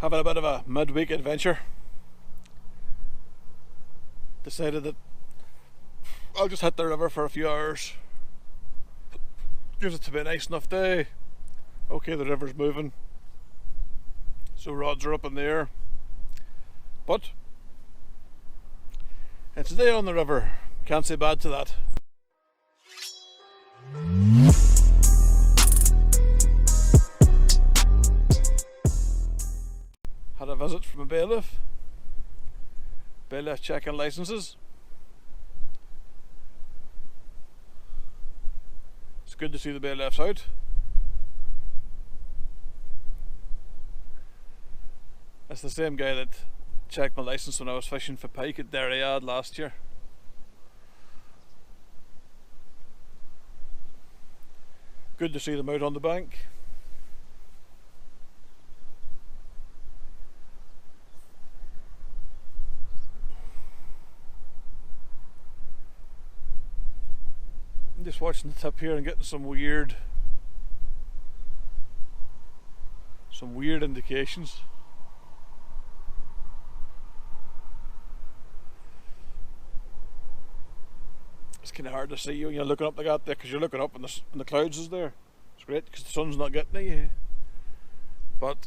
having a bit of a midweek adventure. Decided that I'll just hit the river for a few hours. Gives it to be a nice enough day. Okay, the river's moving, so rods are up in the air, but it's a day on the river. Can't say bad to that. Had a visit from a bailiff. Bailiff checking licences. It's good to see the bailiffs out. It's the same guy that checked my licence when I was fishing for pike at Erne I last year. Good to see them out on the bank. I'm just watching the tip here and getting some weird indications. It's kind of hard to see you when you're looking up like that there, because you're looking up and the clouds is there. It's great because the sun's not getting at you. But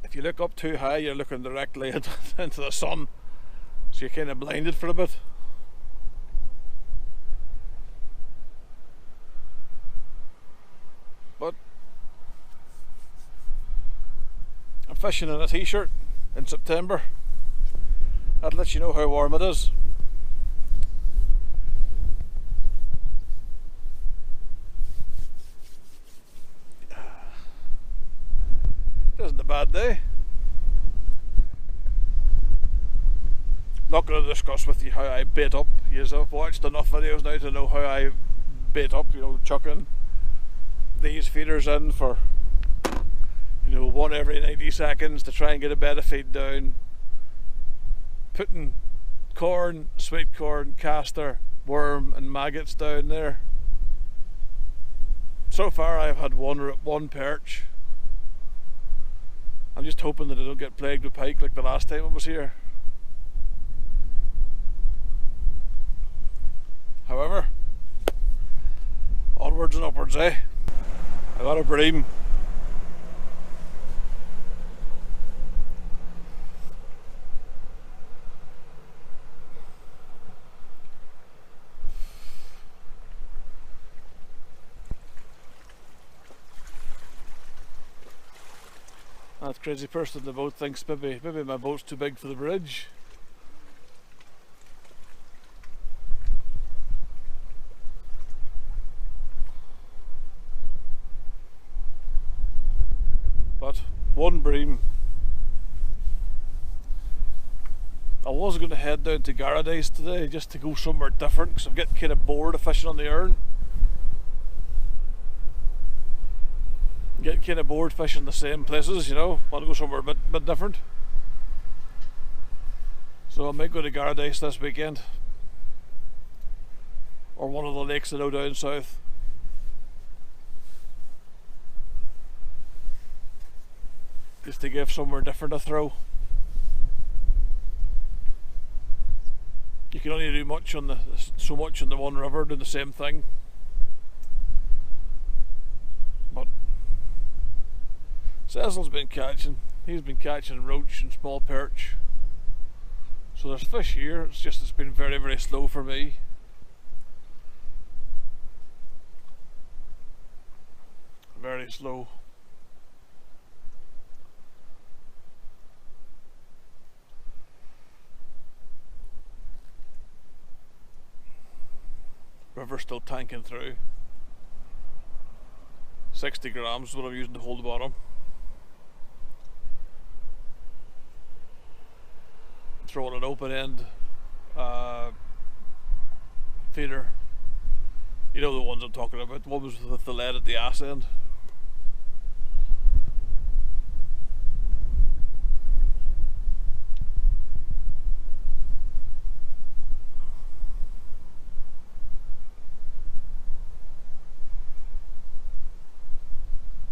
if you look up too high, you're looking directly into the sun, so you're kind of blinded for a bit. But I'm fishing in a t-shirt in September. That lets you know how warm it is. It isn't a bad day. Not going to discuss with you how I bait up. I've watched enough videos now to know how I bait up, chucking these feeders in for one every 90 seconds to try and get a better feed down, putting corn, sweet corn, castor, worm and maggots down there. So far I've had one perch. I'm just hoping that I don't get plagued with pike like the last time I was here. However, onwards and upwards, eh? I got a Bream. That crazy person in the boat thinks maybe my boat's too big for the bridge. But one Bream. I was going to head down to Paradise today just to go somewhere different because I'm getting kind of bored of fishing on the Erne. Getting kind of bored fishing the same places, want to go somewhere a bit different. So I might go to Paradise this weekend, or one of the lakes I know down south. Just to give somewhere different a throw. You can only do so much on the one river, doing the same thing. But Cecil's been catching. He's been catching roach and small perch. So there's fish here. It's been very, very slow for me. Very slow. River still tanking through. 60 grams is what I'm using to hold the bottom. Throwing an open end feeder. You know the ones I'm talking about. One was with the lead at the ass end.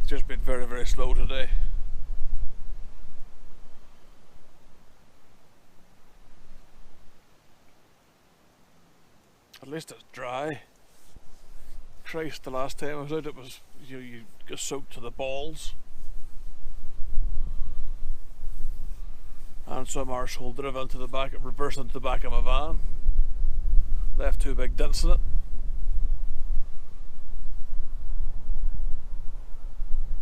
It's just been very, very slow today. At least it's dry. Christ, the last time I was out, it was you get soaked to the balls. And some arsehole drove into the back, reversed into the back of my van. Left 2 big dents in it.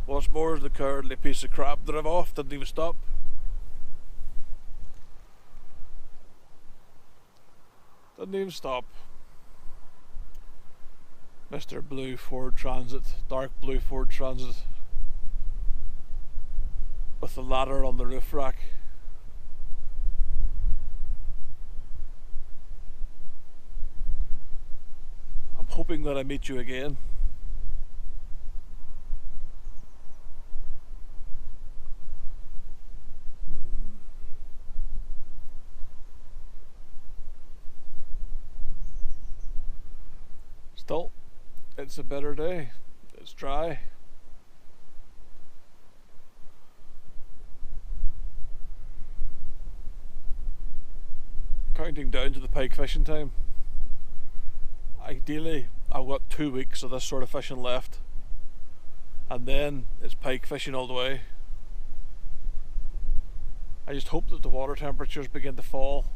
What's more, the cowardly piece of crap drove off, didn't even stop. Didn't even stop. Mr. Blue Ford Transit, dark blue Ford Transit, with the ladder on the roof rack. I'm hoping that I meet you again. Still, it's a better day. It's dry. Counting down to the pike fishing time. Ideally, I've got 2 weeks of this sort of fishing left, and then it's pike fishing all the way. I just hope that the water temperatures begin to fall.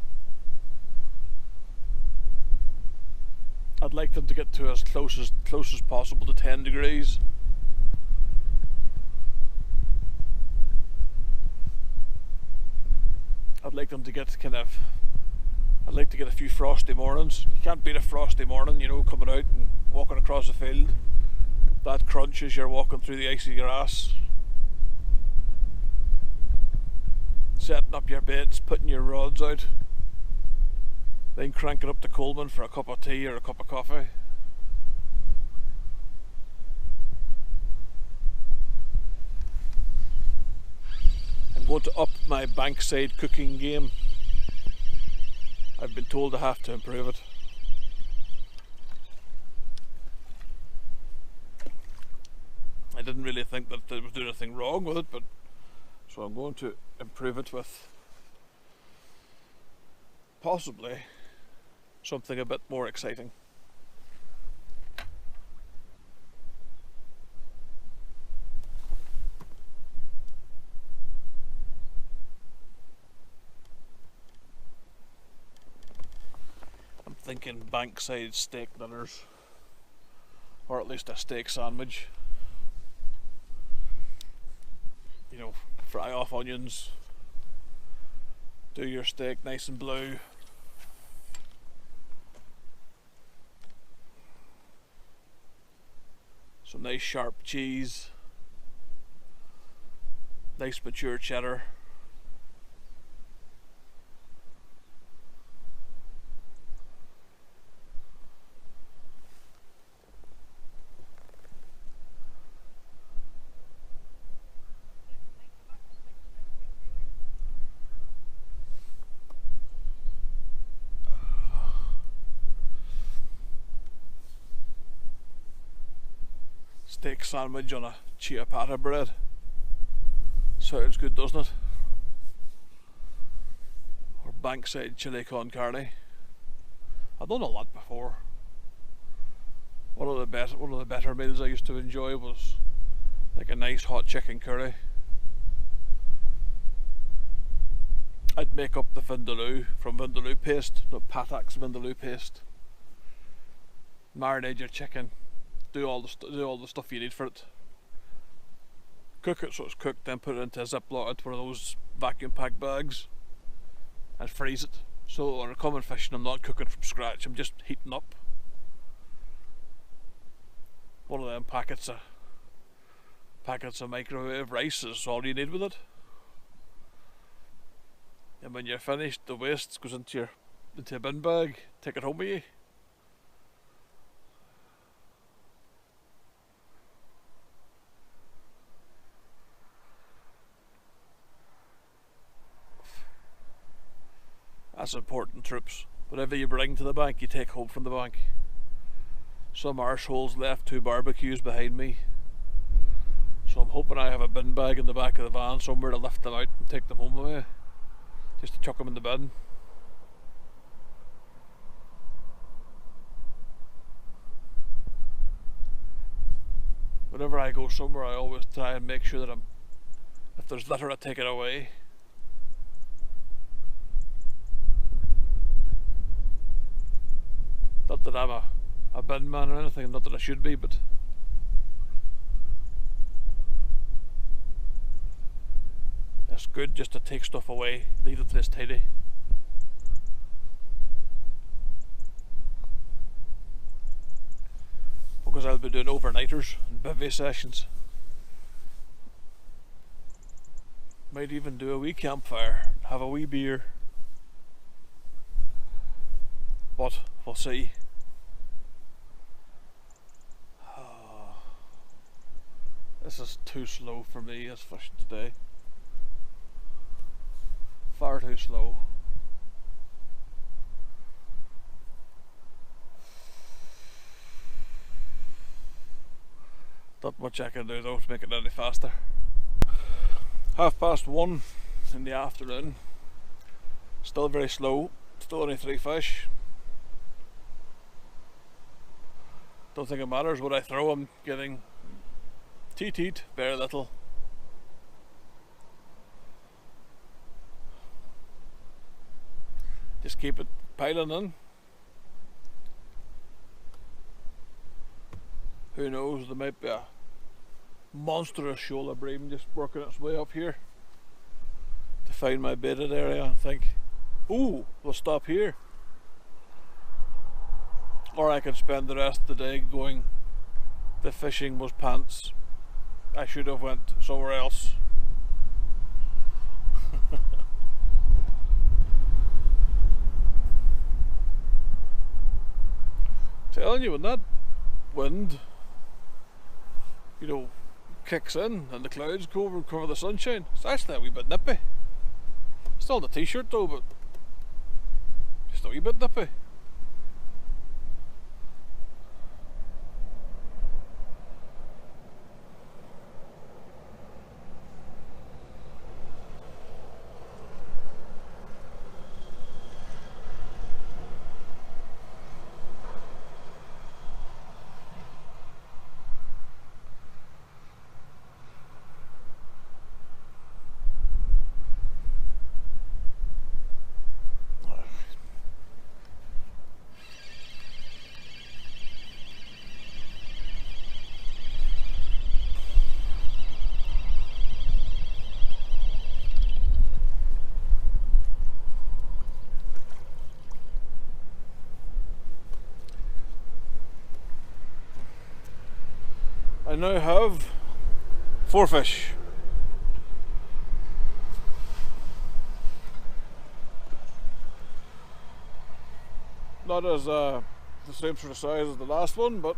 I'd like them to get to as close as possible to 10 degrees. I'd like them to get I'd like to get a few frosty mornings. You can't beat a frosty morning, you know, coming out and walking across a field. That crunch as you're walking through the icy grass. Setting up your beds, putting your rods out. Then cranking up to Coleman for a cup of tea or a cup of coffee. I'm going to up my bankside cooking game. I've been told I have to improve it. I didn't really think that I was doing anything wrong with it, but so I'm going to improve it with possibly something a bit more exciting. I'm thinking bankside steak dinners, or at least a steak sandwich. You know, fry off onions, do your steak nice and blue. Some nice sharp cheese, nice mature cheddar. Steak sandwich on a ciabatta bread. Sounds good, doesn't it? Or bankside chili con carne. I've done all that before. One of the better meals I used to enjoy was like a nice hot chicken curry. I'd make up the vindaloo from vindaloo paste, not Patak's vindaloo paste. Marinate your chicken. Do all the stuff you need for it. Cook it so it's cooked, then put it into a Ziploc, into one of those vacuum packed bags, and freeze it. So when I come and fishing, I'm not cooking from scratch. I'm just heating up one of them packets of microwave rice is all you need with it. And when you're finished, the waste goes into a bin bag. Take it home with you. That's important, troops. Whatever you bring to the bank, you take home from the bank. Some arseholes left 2 barbecues behind me, so I'm hoping I have a bin bag in the back of the van somewhere to lift them out and take them home with me, just to chuck them in the bin. Whenever I go somewhere, I always try and make sure that if there's litter, I take it away. Not that I'm a bin man or anything, not that I should be, but it's good just to take stuff away, leave it this tidy. Because I'll be doing overnighters and bivvy sessions. Might even do a wee campfire, have a wee beer. But we'll see. Oh, this is too slow for me as fishing today. Far too slow. Not much I can do though to make it any faster. 1:30 in the afternoon. Still very slow. Still only 3 fish. Don't think it matters what I throw. I'm getting teat, very little. Just keep it piling in. Who knows, there might be a monstrous shoal of bream just working its way up here to find my baited area and think, ooh, we'll stop here. Or I could spend the rest of the day going, the fishing was pants, I should have went somewhere else. Telling you, when that wind, you know, kicks in and the clouds go over and cover the sunshine, it's actually a wee bit nippy. Still the t-shirt though, but just a wee bit nippy. I now have 4 fish. Not as the same sort of size as the last one, but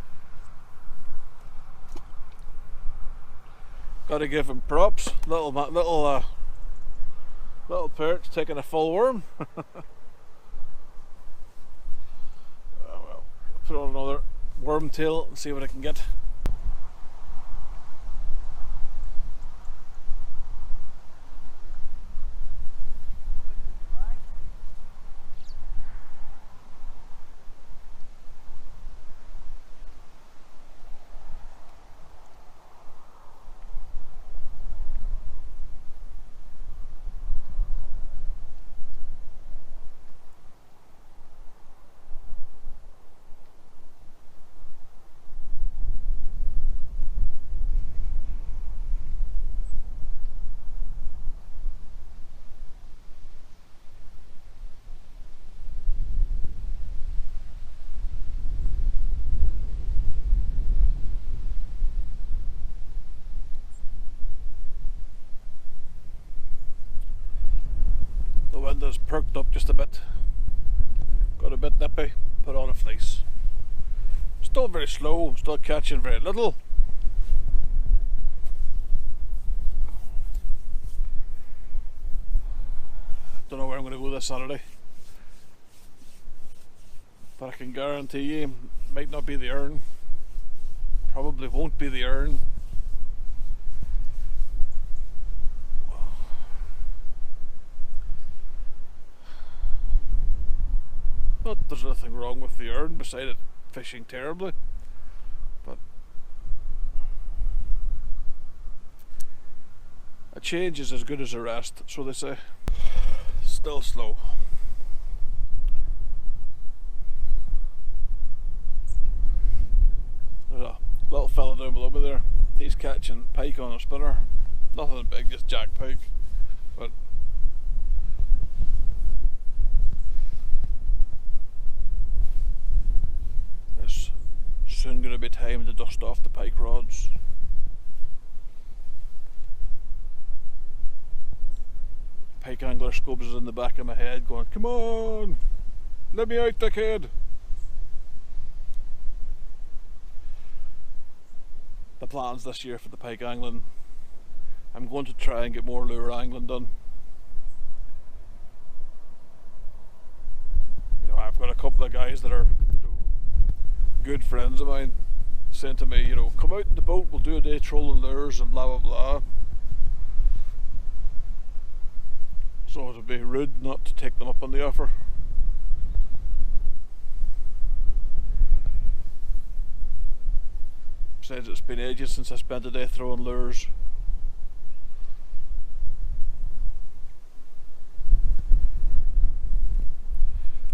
gotta give him props. Little perch taking a full worm. Oh well, I'll put on another worm tail and see what I can get. The wind has perked up just a bit. Got a bit nippy, put on a fleece. Still very slow, still catching very little. Don't know where I'm going to go this Saturday, but I can guarantee you it might not be the Erne. Probably won't be the Erne. Not that there's nothing wrong with the Erne beside it fishing terribly, but change is as good as a rest, so they say. Still slow. There's a little fella down below me there. He's catching pike on a spinner. Nothing big, just jack pike. But it's soon going to be time to dust off the pike rods. Pike angler scopes is in the back of my head going, "Come on, let me out, dickhead." The plans this year for the pike angling, I'm going to try and get more lure angling done. You know, I've got a couple of guys that are, you know, good friends of mine saying to me, you know, come out in the boat, we'll do a day trolling lures and blah blah blah. So it would be rude not to take them up on the offer. Besides, it's been ages since I spent a day throwing lures.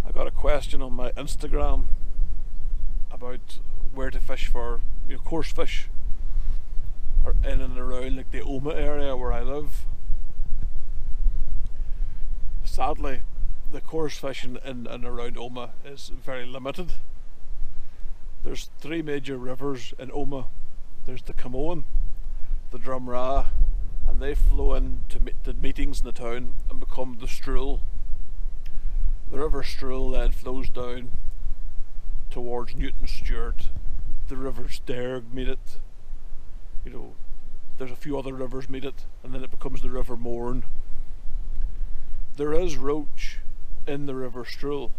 I got a question on my Instagram about where to fish for, you know, coarse fish, or in and around like the Oma area where I live. Sadly, the coarse fishing in and around Oma is very limited. There's 3 major rivers in Oma. There's the Camoan, the Drumragh, and they flow into the meetings in the town and become the Strual. The River Strual then flows down towards Newton Stewart. The River Derg meet it. You know, there's a few other rivers meet it, and then it becomes the River Mourne. There is roach in the River Strual.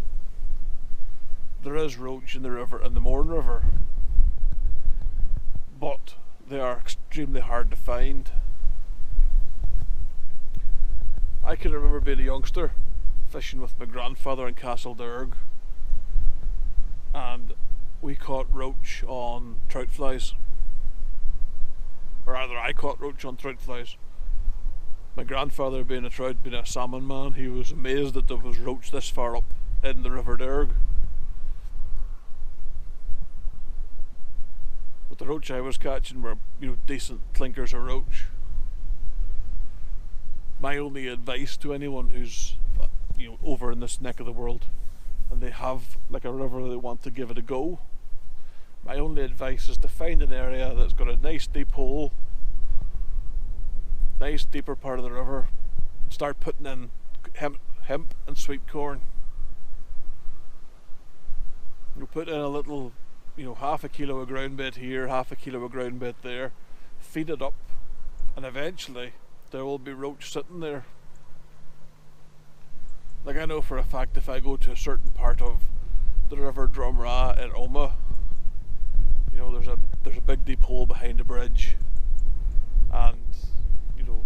There is roach in the Mourne River, but they are extremely hard to find. I can remember being a youngster fishing with my grandfather in Castle Derg, and we caught roach on trout flies, or rather I caught roach on trout flies. My grandfather, being a salmon man, he was amazed that there was roach this far up in the River Derg. But the roach I was catching were, you know, decent clinkers of roach. My only advice to anyone who's, you know, over in this neck of the world and they have like a river they want to give it a go, my only advice is to find an area that's got a nice deep hole, nice deeper part of the river, and start putting in hemp and sweet corn. You put in a little, you know, half a kilo of ground bait here, half a kilo of ground bait there, feed it up, and eventually there will be roach sitting there. Like, I know for a fact if I go to a certain part of the River Drumragh in Oma, you know, there's a big deep hole behind the bridge, and you know,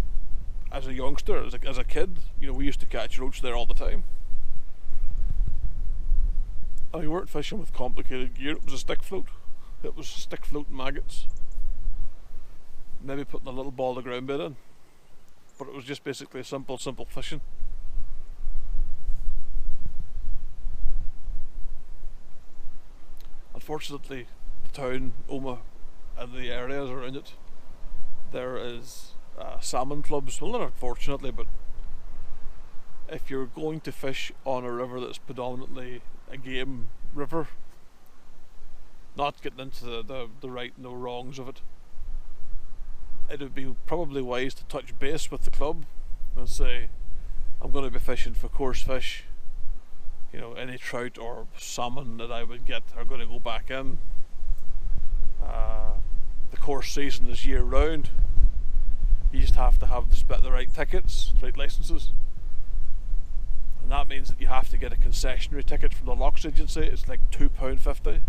as a youngster, as a kid, you know, we used to catch roach there all the time. And we weren't fishing with complicated gear, it was a stick float. It was stick float and maggots. Maybe putting a little ball of ground bait in. But it was just basically simple fishing. Unfortunately, the town, Oma, and the areas around it, there is salmon clubs. Well, not unfortunately, but if you're going to fish on a river that's predominantly a game river, not getting into the right and the wrongs of it, it would be probably wise to touch base with the club and say, I'm going to be fishing for coarse fish. You know, any trout or salmon that I would get are going to go back in. The coarse season is year round. You just have to have the right tickets, the right licenses. And that means that you have to get a concessionary ticket from the locks agency. It's like £2.50,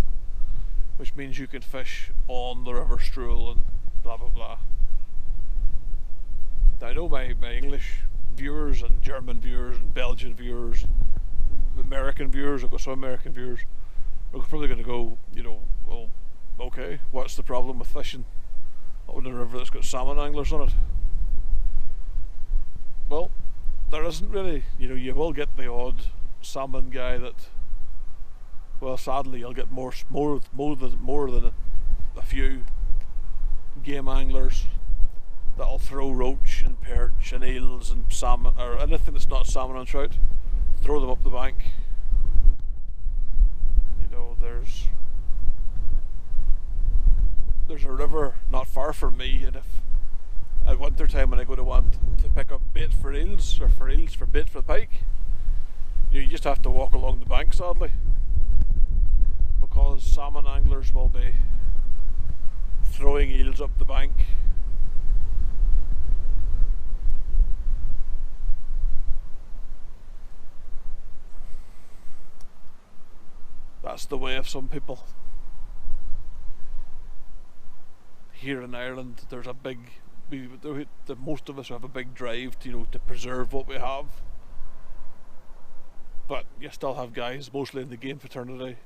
which means you can fish on the River Strual and blah blah blah. Now, I know my English viewers and German viewers and Belgian viewers, American viewers, I've got some American viewers, are probably going to go, you know, well, okay, what's the problem with fishing on a river that's got salmon anglers on it? Well, there isn't really. You know, you will get the odd salmon guy that, well, sadly, you'll get more than a few game anglers that'll throw roach and perch and eels and salmon, or anything that's not salmon and trout, throw them up the bank. You know, there's a river not far from me, and if at winter time when I go to want to pick up bait for eels, or for bait for pike, you just have to walk along the bank, sadly, because salmon anglers will be throwing eels up the bank. That's the way of some people. Here in Ireland, there's a big, most of us have a big drive to, you know, to preserve what we have. But you still have guys, mostly in the game fraternity,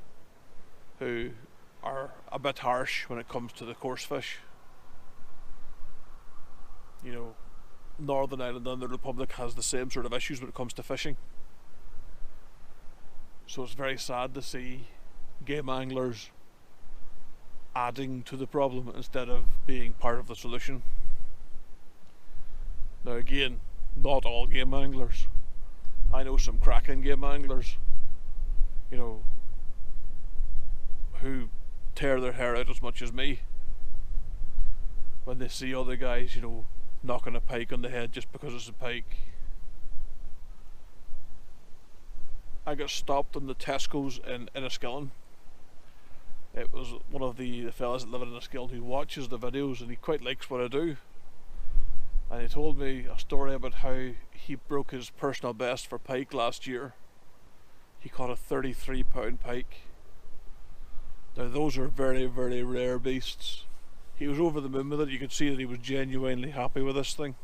who are a bit harsh when it comes to the coarse fish. You know, Northern Ireland and the Republic has the same sort of issues when it comes to fishing. So it's very sad to see game anglers adding to the problem instead of being part of the solution. Now again, not all game anglers. I know some cracking game anglers, you know, who tear their hair out as much as me when they see other guys, you know, knocking a pike on the head just because it's a pike. I got stopped in the Tesco's in Enniskillen. It was one of the fellas that live in Enniskillen who watches the videos, and he quite likes what I do. And he told me a story about how he broke his personal best for pike last year. He caught a 33-pound pike. Now those are very, very rare beasts. He was over the moon with it. You could see that he was genuinely happy with this thing.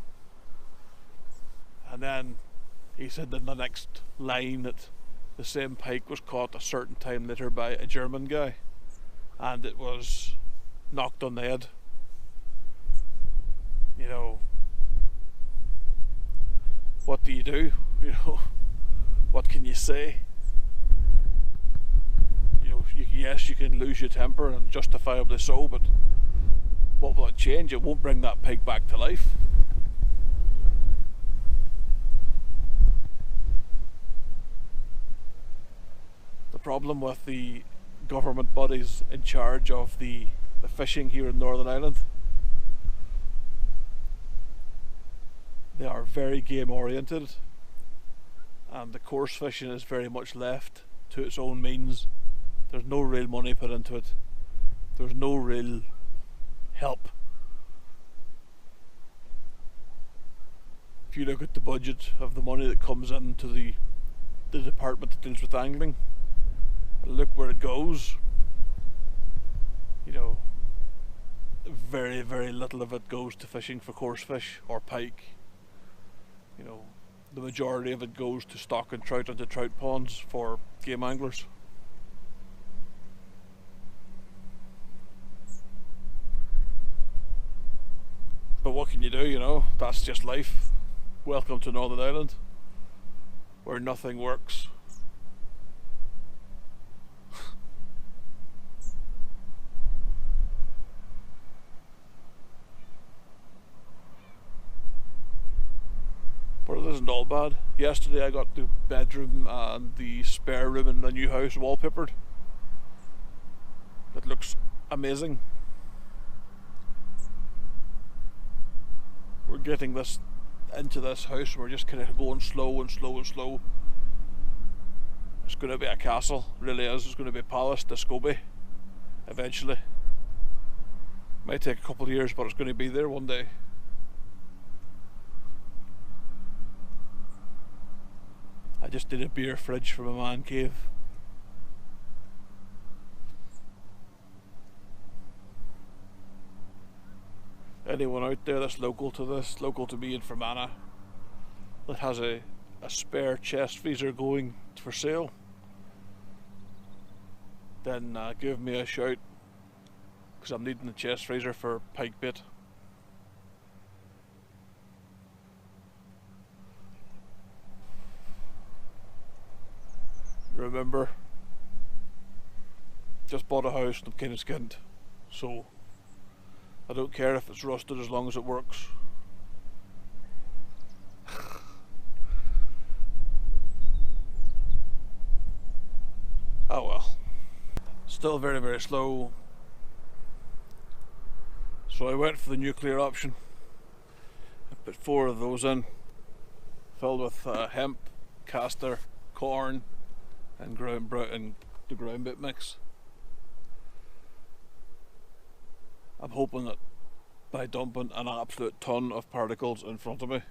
And then he said in the next line that the same pike was caught a certain time later by a German guy, and it was knocked on the head. You know, what do? You know, what can you say? You know, yes, you can lose your temper, and justifiably so, but what will it change? It won't bring that pig back to life. The problem with the government bodies in charge of the fishing here in Northern Ireland, they are very game oriented, and the coarse fishing is very much left to its own means. There's no real money put into it. There's no real help. If you look at the budget of the money that comes into the department that deals with angling, and look where it goes, you know, very, very little of it goes to fishing for coarse fish or pike. You know, the majority of it goes to stocking trout into trout ponds for game anglers. But what can you do, you know? That's just life. Welcome to Northern Ireland, where nothing works. But it isn't all bad. Yesterday I got the bedroom and the spare room in the new house wallpapered. It looks amazing. We're getting this into this house, we're just kind of going slow and slow and slow. It's going to be a castle, it really is. It's going to be a palace to Scobie eventually. Might take a couple of years, but it's going to be there one day. I just did a beer fridge from a man cave. Anyone out there that's local to this, local to me in Fermanagh, that has a spare chest freezer going for sale, then give me a shout, because I'm needing a chest freezer for pike bait. remember. Just bought a house and I'm kind of skinned, so I don't care if it's rusted as long as it works. Oh well. Still very, very slow. So I went for the nuclear option. I put 4 of those in, filled with hemp, castor, corn, and the ground bit mix. I'm hoping that by dumping an absolute ton of particles in front of me,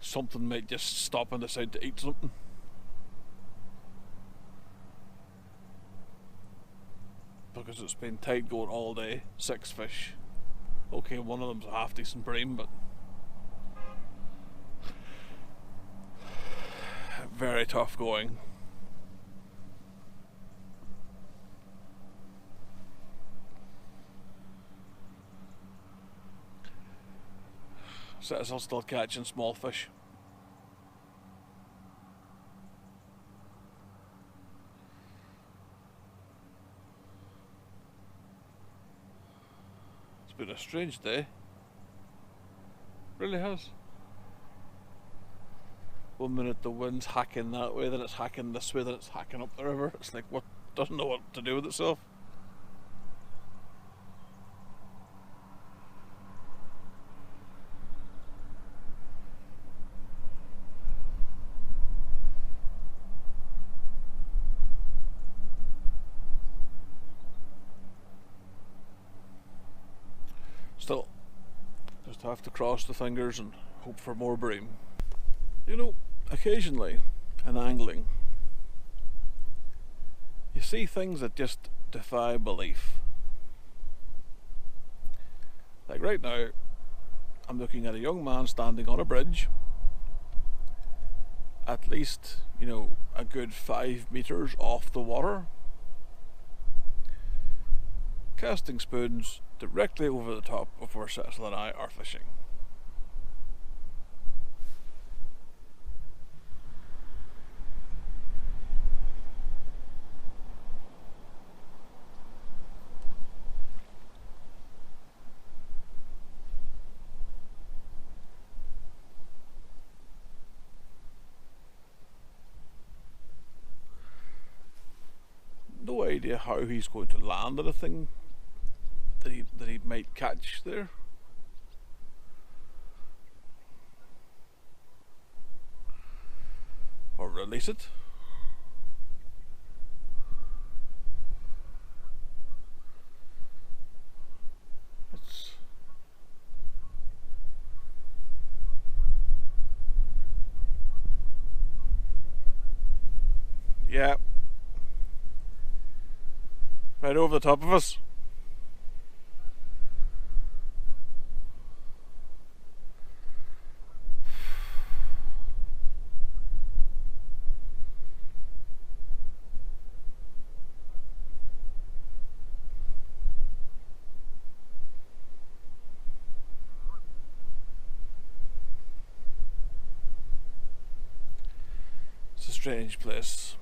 something might just stop and decide to eat something. Because it's been tight going all day. 6 fish. Okay, one of them's a half decent bream, but very tough going. Cecil still catching small fish. It's been a strange day. Really has. One minute the wind's hacking that way, then it's hacking this way, then it's hacking up the river. It's like, what, doesn't know what to do with itself. Still, just have to cross the fingers and hope for more bream. You know, occasionally in angling, you see things that just defy belief. Like right now, I'm looking at a young man standing on a bridge, at least, you know, a good 5 meters off the water, casting spoons directly over the top of where Cecil and I are fishing. No idea how he's going to land anything that he might catch there. Or release it. Yeah. Right over the top of us. It's a strange place.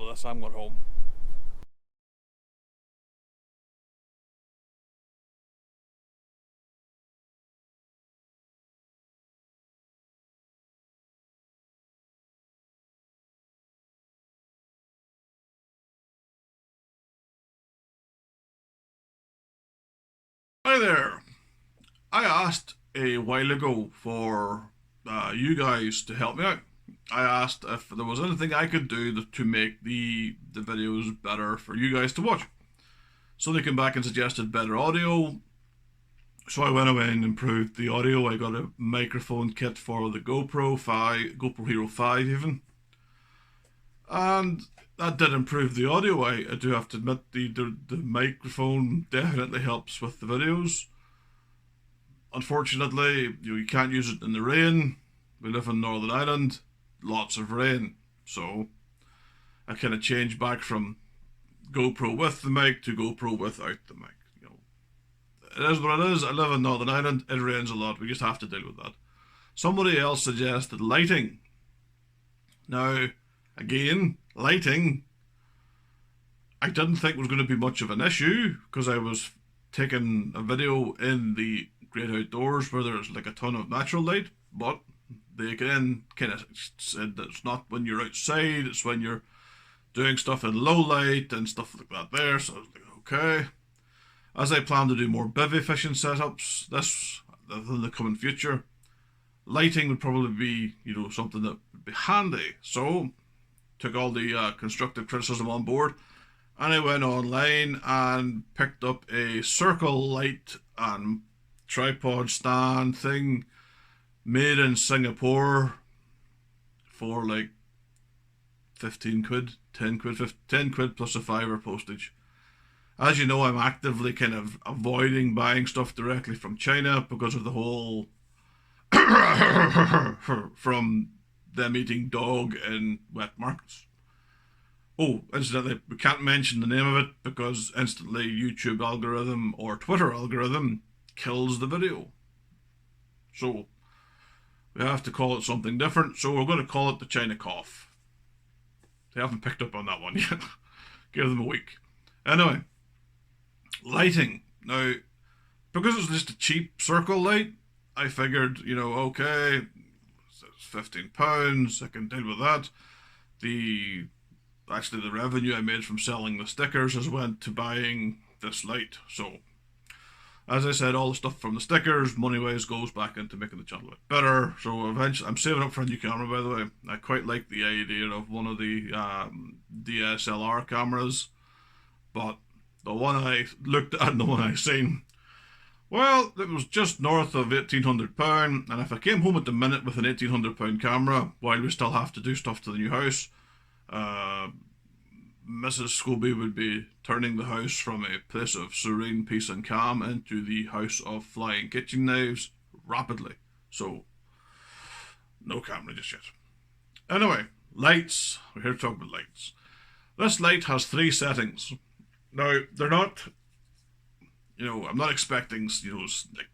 with this. I'm going home. Hi there. I asked a while ago for you guys to help me out. I asked if there was anything I could do to make the videos better for you guys to watch. So they came back and suggested better audio. So I went away and improved the audio. I got a microphone kit for the GoPro Hero 5 even. And that did improve the audio. I do have to admit the microphone definitely helps with the videos. Unfortunately, you can't use it in the rain. We live in Northern Ireland, lots of rain. So I kind of changed back from GoPro with the mic to GoPro without the mic. It is what it is. I live in Northern Ireland. It rains a lot. We just have to deal with that. Somebody else suggested lighting. Now, again, lighting, I didn't think was going to be much of an issue because I was taking a video in the great outdoors where there's like a ton of natural light, but they again kind of said that it's not when you're outside, it's when you're doing stuff in low light and stuff like that there. So I was like, okay. As I plan to do more bivy fishing setups in the coming future, lighting would probably be, something that would be handy. So took all the constructive criticism on board, and I went online and picked up a circle light and tripod stand thing made in Singapore for like 15 quid, 10 quid, 10 quid plus a fiver postage. As you know, I'm actively kind of avoiding buying stuff directly from China because of the whole from them eating dog in wet markets. Oh, incidentally, we can't mention the name of it because instantly YouTube algorithm or Twitter algorithm kills the video. So we have to call it something different. So we're going to call it the China cough. They haven't picked up on that one yet. Give them a week. Anyway, lighting. Now, because it's just a cheap circle light, I figured, okay, it's £15. I can deal with that. The revenue I made from selling the stickers has went to buying this light. So, as I said, all the stuff from the stickers, money-wise, goes back into making the channel a bit better. So eventually, I'm saving up for a new camera, by the way. I quite like the idea of one of the DSLR cameras, but the one I looked at and the one I seen, well, it was just north of £1,800, and if I came home at the minute with an £1,800 camera, while we still have to do stuff to the new house, Mrs. Scobie would be turning the house from a place of serene peace and calm into the house of flying kitchen knives rapidly. So, no camera just yet. Anyway, lights. We're here to talk about lights. This light has 3 settings. Now, they're not, I'm not expecting, like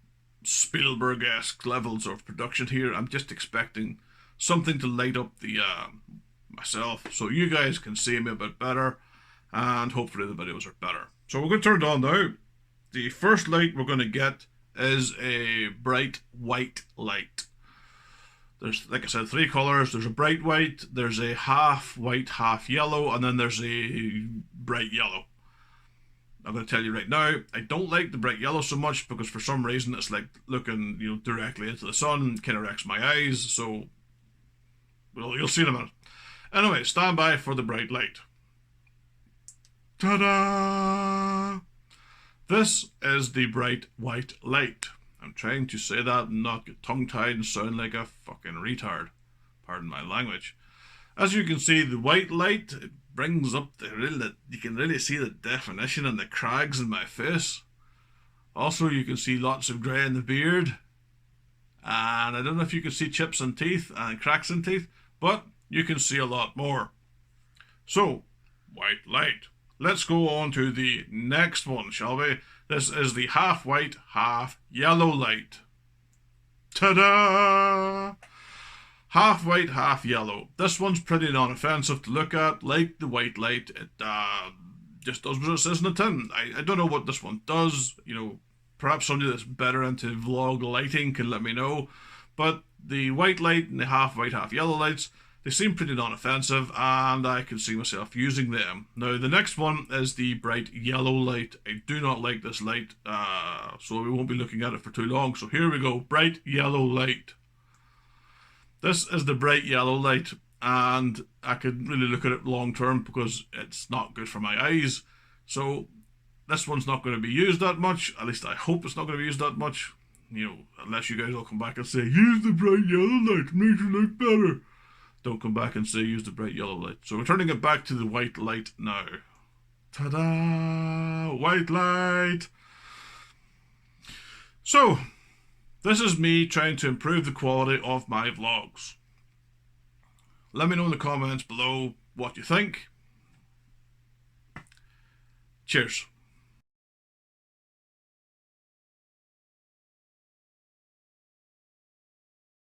Spielberg-esque levels of production here. I'm just expecting something to light up the myself so you guys can see me a bit better, and hopefully the videos are better. So we're going to turn it on now. The first light we're going to get is a bright white light. There's, like I said, 3 colours. There's a bright white, there's a half white, half yellow, and then there's a bright yellow. I'm going to tell you right now, I don't like the bright yellow so much because for some reason it's like looking, directly into the sun, kind of wrecks my eyes. So, well, you'll see in a minute. Anyway, stand by for the bright light. Ta-da! This is the bright white light. I'm trying to say that and not get tongue-tied and sound like a fucking retard. Pardon my language. As you can see, the white light, it brings up you can really see the definition and the crags in my face. Also, you can see lots of grey in the beard. And I don't know if you can see chips in teeth and cracks in teeth, but you can see a lot more. So, white light. Let's go on to the next one, shall we? This is the half white, half yellow light. Ta-da! Half white, half yellow. This one's pretty non-offensive to look at. Like the white light, it just does what it says in the tin. I don't know what this one does. You know, perhaps somebody that's better into vlog lighting can let me know. But the white light and the half white, half yellow lights, they seem pretty non-offensive, and I can see myself using them. Now, the next one is the bright yellow light. I do not like this light, so we won't be looking at it for too long. So here we go, bright yellow light. This is the bright yellow light, and I could really look at it long term because it's not good for my eyes. So this one's not going to be used that much. At least I hope it's not going to be used that much. You know, unless you guys will come back and say, use the bright yellow light, it makes you look better. Don't come back and say use the bright yellow light. So we're turning it back to the white light now. Ta-da! White light! So, this is me trying to improve the quality of my vlogs. Let me know in the comments below what you think. Cheers.